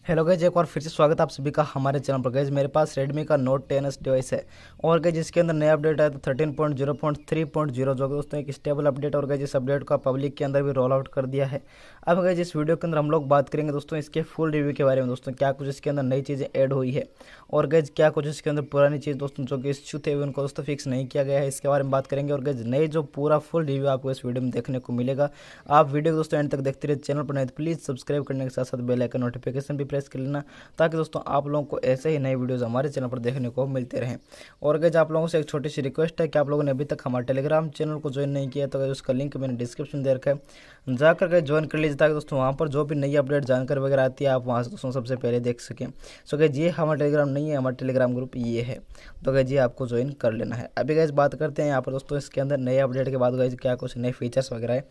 Hello guys, एक बार फिर से स्वागत है आप सभी का हमारे चैनल पर। गाइज मेरे पास Redmi का Note 10s डिवाइस है और गाइज इसके अंदर नया अपडेट आया तो 13.0.3.0 जो कि दोस्तों एक स्टेबल अपडेट और गाइज इस अपडेट को पब्लिक के अंदर भी रोल आउट कर दिया है। अब गाइज इस वीडियो के अंदर हम लोग बात करेंगे दोस्तों इसके फुल रिव्यू के बारे में। दोस्तों क्या कुछ इसके अंदर नई चीज़ें ऐड हुई है और गाइज क्या कुछ इसके अंदर पुरानी चीज़ दोस्तों जो कि इश्यू थे उनको दोस्तों फिक्स नहीं किया गया है, इसके बारे में बात करेंगे। और गाइज नई जो पूरा फुल रिव्यू आपको इस वीडियो में देखने को मिलेगा। आप वीडियो दोस्तों एंड तक देखते रहिए। चैनल पर नहीं तो प्लीज़ सब्सक्राइब करने के साथ साथ बेल आइकन नोटिफिकेशन भी प्रेस कर लेना ताकि दोस्तों आप लोगों को ऐसे ही नए वीडियोस हमारे चैनल पर देखने को मिलते रहें। और गाइस आप लोगों से एक छोटी सी रिक्वेस्ट है कि आप लोगों ने अभी तक हमारे टेलीग्राम चैनल को ज्वाइन नहीं किया तो गाइस उसका लिंक मैंने डिस्क्रिप्शन दे रखा है, जाकर के ज्वाइन कर लीजिए ताकि दोस्तों वहाँ पर जो भी नई अपडेट जानकारी वगैरह आती है आप वहाँ से दोस्तों सबसे पहले देख सकें। सो गाइस ये हमारा टेलीग्राम नहीं है, हमारा टेलीग्राम ग्रुप ये है, तो गाइस ये आपको ज्वाइन कर लेना है। अभी गाइस बात करते हैं यहाँ पर दोस्तों इसके अंदर नए अपडेट के बाद गाइस क्या कुछ नए फीचर्स वगैरह है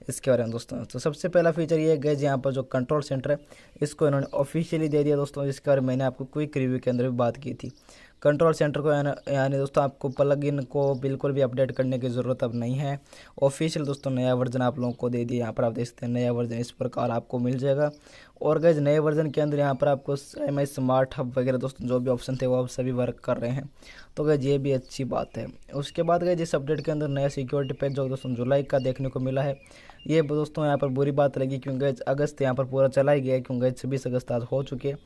इसके बारे में दोस्तों। तो सबसे पहला फीचर ये है गाइस यहाँ पर जो कंट्रोल सेंटर है इसको इन्होंने ऑफिशियली दे दिया दोस्तों, जिसके बारे में मैंने आपको क्विक रिव्यू के अंदर भी बात की थी। कंट्रोल सेंटर को यानी दोस्तों आपको प्लगइन को बिल्कुल भी अपडेट करने की ज़रूरत अब नहीं है। ऑफिशियल दोस्तों नया वर्जन आप लोगों को दे दिया। यहाँ पर आप देख सकते हैं नया वर्जन इस प्रकार आपको मिल जाएगा। और गाइस नए वर्जन के अंदर यहाँ पर आपको MI स्मार्ट हब वगैरह दोस्तों जो भी ऑप्शन थे वो अब सभी वर्क कर रहे हैं, तो गाइस ये भी अच्छी बात है। उसके बाद गाइस इस अपडेट के अंदर नया सिक्योरिटी पैच जो दोस्तों जुलाई का देखने को मिला है, ये दोस्तों यहाँ पर बुरी बात लगी क्योंकि अगस्त यहाँ पर पूरा चला ही गया है, क्योंकि 26 अगस्त आज हो चुके हैं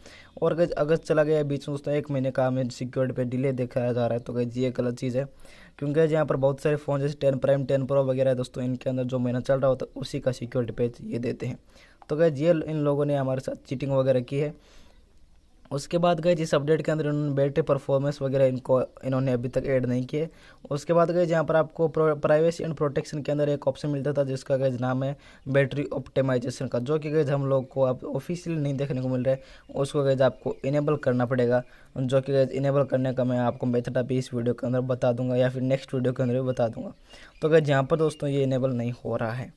और गाइस अगस्त चला गया बीच में दोस्तों 1 महीने का हमें सिक्योरिटी पे डिले दिखाया जा रहा है। तो गाइस ये गलत चीज़ है क्योंकि यहाँ पर बहुत सारे फ़ोन जैसे 10 प्राइम 10 प्रो वगैरह है दोस्तों, इनके अंदर जो महीना चल रहा होता है उसी का सिक्योरिटी पैच ये देते हैं। तो गाइस ये इन लोगों ने हमारे साथ चीटिंग वगैरह की है। उसके बाद गए इस अपडेट के अंदर इन्होंने बैटरी परफॉर्मेंस वगैरह इन्होंने अभी तक ऐड नहीं किए। उसके बाद गए यहाँ पर आपको प्राइवेसी एंड प्रोटेक्शन के अंदर एक ऑप्शन मिलता था जिसका गए नाम है बैटरी ऑप्टिमाइजेशन का, जो कि गए हम लोग को अब ऑफिशियली नहीं देखने को मिल रहा है। उसको गए आपको इनेबल करना पड़ेगा, जो कि गए इनेबल करने का मैं आपको मेथड अभी इस वीडियो के अंदर बता दूंगा या फिर नेक्स्ट वीडियो के अंदर भी बता दूंगा। तो गए यहाँ पर दोस्तों ये इनेबल नहीं हो रहा है।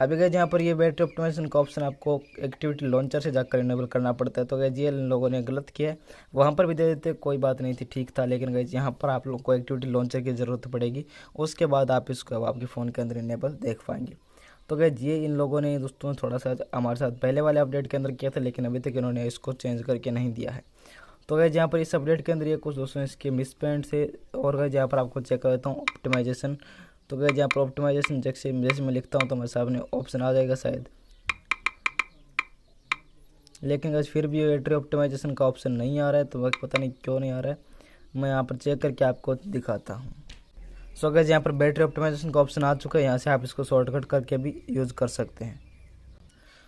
अभी गए यहाँ पर ये बैटरी ऑप्टिमाइजेशन का ऑप्शन आपको एक्टिविटी लॉन्चर से जाकर इनेबल करना पड़ता है, तो गए ये इन लोगों ने गलत किया है। वहाँ पर भी दे देते कोई बात नहीं थी, ठीक था, लेकिन गए यहाँ पर आप लोग को एक्टिविटी लॉन्चर की ज़रूरत पड़ेगी, उसके बाद आप इसको आपके फ़ोन के अंदर इनेबल देख पाएंगे। तो गए ये इन लोगों ने दोस्तों थोड़ा सा हमारे साथ पहले वाले अपडेट के अंदर किया था, लेकिन अभी तक इन्होंने इसको चेंज करके नहीं दिया है। तो गए यहाँ पर इस अपडेट के अंदर ये कुछ दोस्तों इसके मिसप्रिंट से। और गए यहाँ पर आपको चेक करता हूँ ऑप्टिमाइजेशन, तो गए यहाँ पर ऑप्टिमाइजेशन जैसे मैं लिखता हूँ तो मेरे सामने ऑप्शन आ जाएगा शायद, लेकिन गैस फिर भी बैटरी ऑप्टिमाइजेशन का ऑप्शन नहीं आ रहा है, तो पता नहीं क्यों नहीं आ रहा है। मैं यहाँ पर चेक करके आपको दिखाता हूँ। सो गैस यहाँ पर बैटरी ऑप्टिमाइजेशन का ऑप्शन आ चुका है, यहाँ से आप इसको शॉर्टकट करके भी यूज़ कर सकते हैं।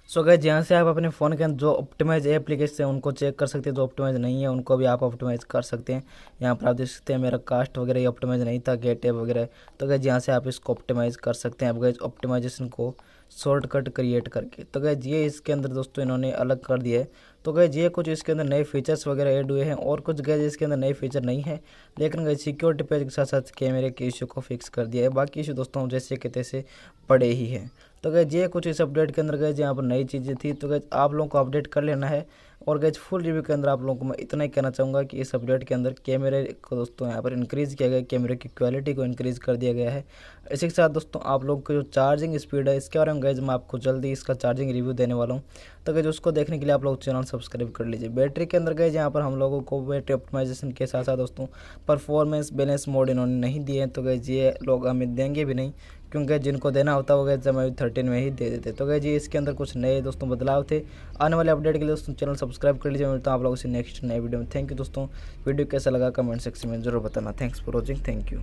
सो गैस यहाँ से आप अपने फ़ोन के अंदर जो ऑप्टिमाइज एप्लीकेशन है उनको चेक कर सकते हैं, जो ऑप्टिमाइज नहीं है उनको भी आप ऑप्टिमाइज कर सकते हैं। यहाँ पर आप देख सकते हैं मेरा कास्ट वगैरह ये ऑप्टिमाइज नहीं था, गेट ऐप वगैरह, तो गैस यहाँ से आप इसको ऑप्टिमाइज कर सकते हैं। आप गैस ऑप्टिमाइजेशन को शॉर्टकट क्रिएट करके, तो गैस ये इसके अंदर दोस्तों इन्होंने अलग कर दिया है। तो गैस ये कुछ इसके अंदर नए फीचर्स वगैरह ऐड हुए हैं और कुछ गैस इसके अंदर नए फीचर नहीं है, लेकिन गैस सिक्योरिटी पेज के साथ साथ कैमरे के इशू को फिक्स कर दिया है। बाकी इशू दोस्तों जैसे कि तैसे पड़े ही हैं। तो गैस ये कुछ इस अपडेट के अंदर गैस यहाँ पर नई चीज़ें थी, तो गैस आप लोगों को अपडेट कर लेना है। और गैस फुल रिव्यू के अंदर आप लोगों को मैं इतना ही कहना चाहूँगा कि इस अपडेट के अंदर कैमरे को दोस्तों यहाँ पर इंक्रीज़ किया गया, कैमरे की क्वालिटी को इंक्रीज़ कर दिया गया है। इसी के साथ दोस्तों आप लोग को जो चार्जिंग स्पीड है इसके बारे में गैस मैं आपको जल्दी इसका चार्जिंग रिव्यू देने वाला हूँ, तो गैस उसको देखने के लिए आप लोग चैनल सब्सक्राइब कर लीजिए। बैटरी के अंदर गए यहाँ पर हम लोगों को बैटरी ऑप्टिमाइजेशन के साथ साथ दोस्तों परफॉर्मेंस बैलेंस मोड इन्होंने नहीं दिए हैं, तो गैस ये लोग हमें देंगे भी नहीं, क्योंकि जिनको देना होता है वो गैस हमें 13 में ही दे देते। तो गैस ये इसके अंदर कुछ नए दोस्तों बदलाव थे। आने वाले अपडेट के लिए दोस्तों चैनल सब्सक्राइब कर लीजिए। मिलता हूँ आप लोगों से नेक्स्ट नए वीडियो में। थैंक यू दोस्तों, वीडियो कैसा लगा कमेंट सेक्शन में जरूर बताना। Thanks for watching, thank you.